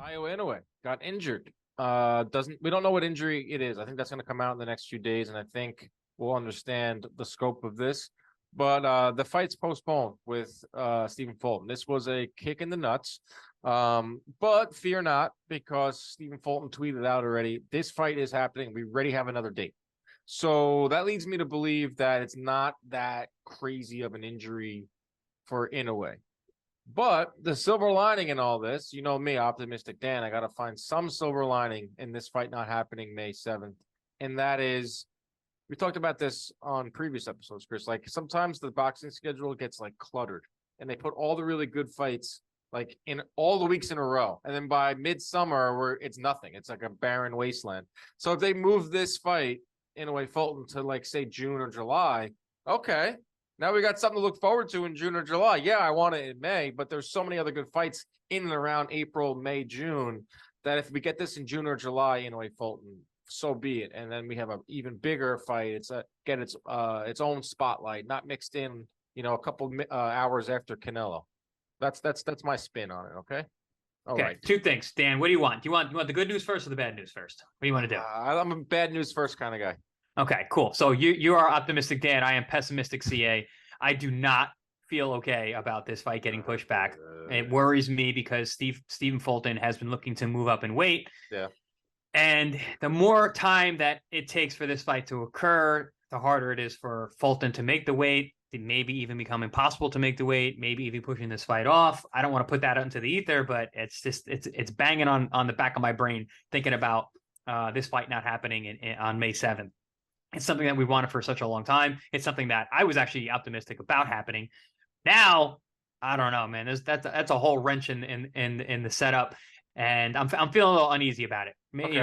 Naoya Inoue got injured. Doesn't we don't know what injury it is. I think that's going to come out in the next few days, and I think we'll understand the scope of this. But the fight's postponed with Stephen Fulton. This was a kick in the nuts. But fear not, because Stephen Fulton tweeted out already, this fight is happening. We already have another date. So that leads me to believe that it's not that crazy of an injury for Inoue. But the silver lining in all this, you know me, optimistic Dan, I got to find some silver lining in this fight not happening May 7th. And that is, we talked about this on previous episodes, Chris. Like sometimes the boxing schedule gets like cluttered and they put all the really good fights like in all the weeks in a row. And then by midsummer, where it's nothing, it's like a barren wasteland. So if they move this fight in a way, Fulton, to like say June or July, okay. Now we got something to look forward to in June or July. Yeah, I want it in May, but there's so many other good fights in and around April, May, June, that if we get this in June or July, in a way, Fulton, so be it. And then we have an even bigger fight. It's get its own spotlight, not mixed in, a couple hours after Canelo. That's my spin on it. Okay. All okay. right. Two things, Dan. What do you want? Do you want the good news first or the bad news first? What do you want to do? I'm a bad news first kind of guy. Okay, cool. So you are optimistic, Dan. I am pessimistic, CA. I do not feel okay about this fight getting pushed back. It worries me because Stephen Fulton has been looking to move up in weight. Yeah. And the more time that it takes for this fight to occur, the harder it is for Fulton to make the weight. It maybe even become impossible to make the weight, maybe even pushing this fight off. I don't want to put that out into the ether, but it's banging on the back of my brain thinking about this fight not happening on May 7th. It's something that we wanted for such a long time. It's something that I was actually optimistic about happening. Now, I don't know, man. That's a whole wrench in the setup, and I'm feeling a little uneasy about it. Okay,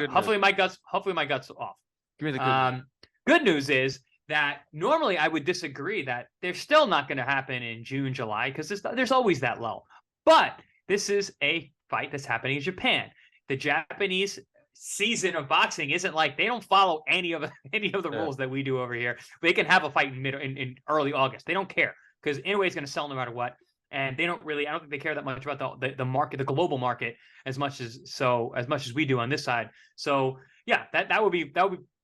hopefully my guts off. Give me the good news. Good news is that normally I would disagree that they're still not going to happen in June, July, because there's always that lull. But this is a fight that's happening in Japan. The Japanese season of boxing isn't like they don't follow any of the rules that we do over here. They can have a fight in early August. They don't care because Inoue is going to sell no matter what, and I don't think they care that much about the market, the global market, as much as we do on this side. So yeah, that would be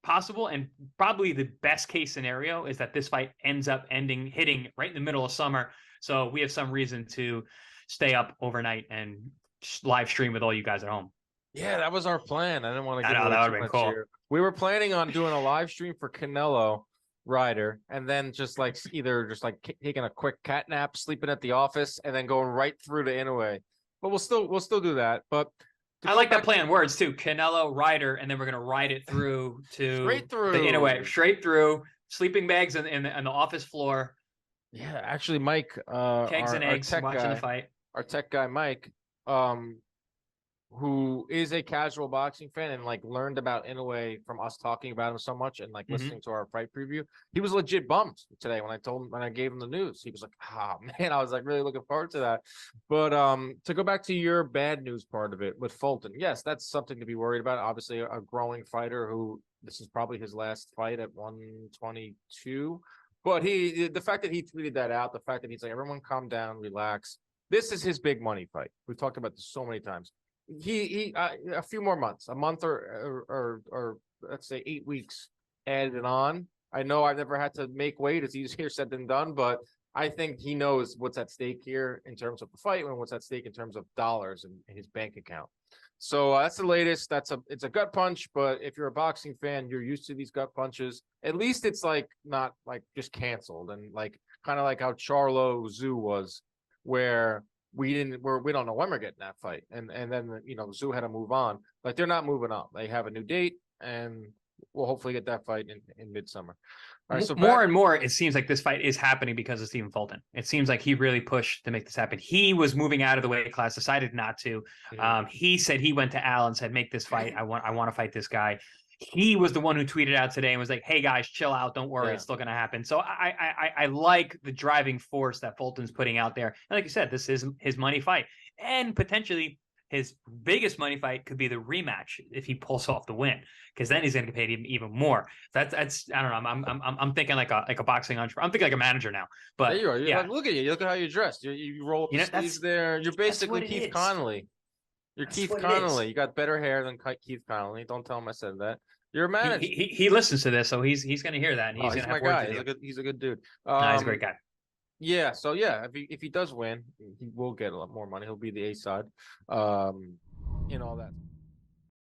possible, and probably the best case scenario is that this fight ends up hitting right in the middle of summer, so we have some reason to stay up overnight and live stream with all you guys at home. Yeah, that was our plan. I didn't want to. That would have been cool. Here. We were planning on doing a live stream for Canelo Ryder, and then just either taking a quick cat nap, sleeping at the office, and then going right through to Inoue. But we'll still do that. But I like that play on words too. Canelo Ryder, and then we're gonna ride it through to straight through the Inoue, straight through sleeping bags on the office floor. Yeah, actually, Mike, kegs and eggs, watching the fight. Our tech guy, Mike, who is a casual boxing fan and learned about Inoue from us talking about him so much and listening to our fight preview. He was legit bummed today when I gave him the news. He was like, man, I was really looking forward to that. But to go back to your bad news part of it with Fulton, yes, that's something to be worried about. Obviously a growing fighter who this is probably his last fight at 122. But the fact that he tweeted that out, the fact that he's like, everyone calm down, relax. This is his big money fight. We've talked about this so many times. He a few more months, a month or let's say 8 weeks added on. I know I've never had to make weight. It's easier said than done, but I think he knows what's at stake here in terms of the fight and what's at stake in terms of dollars in his bank account. So that's the latest. It's a gut punch, but if you're a boxing fan, you're used to these gut punches. At least it's not just canceled and kind of like how Charlo Zhu was, where we don't know when we're getting that fight, and then Zhu had to move on. They're not moving on. They have a new date, and we'll hopefully get that fight in midsummer. All right, so more and more, it seems like this fight is happening because of Stephen Fulton. It seems like he really pushed to make this happen. He was moving out of the weight class, decided not to. He said he went to Al and said, "Make this fight. I want to fight this guy." He was the one who tweeted out today and was like, "Hey guys, chill out. Don't worry, it's still going to happen." So I like the driving force that Fulton's putting out there. And like you said, this is his money fight, and potentially his biggest money fight could be the rematch if he pulls off the win, because then he's going to get paid even more. That's I don't know. I'm thinking like a boxing entrepreneur. I'm thinking like a manager now. But there you are. Yeah. Look at you. Look at how you're dressed. You roll up the sleeves there. You're basically Keith Connolly. You're That's Keith what it Connolly. is. You got better hair than Keith Connolly. Don't tell him I said that. You're a He, manager. he listens to this, so he's going to hear that, and he's Oh, going he's to my have words guy. with you. He's a good dude. No, he's a great guy. Yeah. So yeah, if he does win, he will get a lot more money. He'll be the A side. All that.